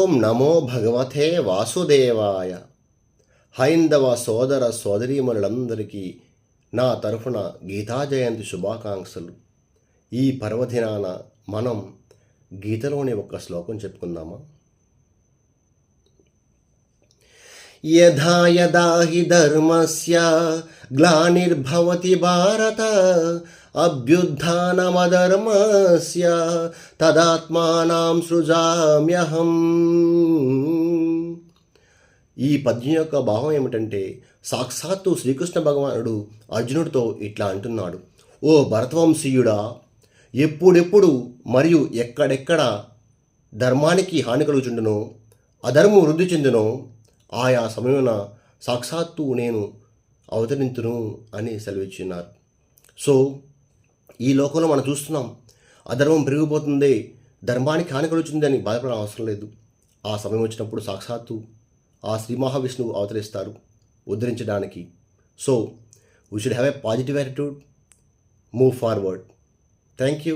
ఓం నమో భగవతే వాసుదేవాయ. హైందవ సోదర సోదరీమణులందరికీ నా తరఫున గీతా జయంతి శుభాకాంక్షలు. ఈ పర్వదినాన మనం గీతలోని ఒక శ్లోకం చెప్పుకుందామా? యథా యదా హి ధర్మస్య గ్లానిర్భవతి భారత అభ్యుత్థానమధర్మస్య తదాత్మానం సృజామ్యహం. ఈ పద్యం యొక్క భావం ఏమిటంటే, సాక్షాత్తు శ్రీకృష్ణ భగవానుడు అర్జునుడితో ఇట్లా అంటున్నాడు: ఓ భరతవంశీయుడా, ఎప్పుడెప్పుడు మరియు ఎక్కడెక్కడ ధర్మానికి హాని కలుగుచుండునో, అధర్మం వృద్ధి చెందునో ఆయా సమయమున సాక్షాత్తు నేను అవతరింతును అని సెలవిచ్చున్నారు. సో ఈ లోకంలో మనం చూస్తున్నాం, అధర్మం పెరిగిపోతుంది, ధర్మానికి హాని కలుగుతుంది అని బాధపడడం అవసరం లేదు. ఆ సమయం వచ్చినప్పుడు సాక్షాత్తు ఆ శ్రీ మహావిష్ణువు అవతరిస్తారు ఉద్ధరించడానికి. So we should have a positive attitude, move forward. Thank you.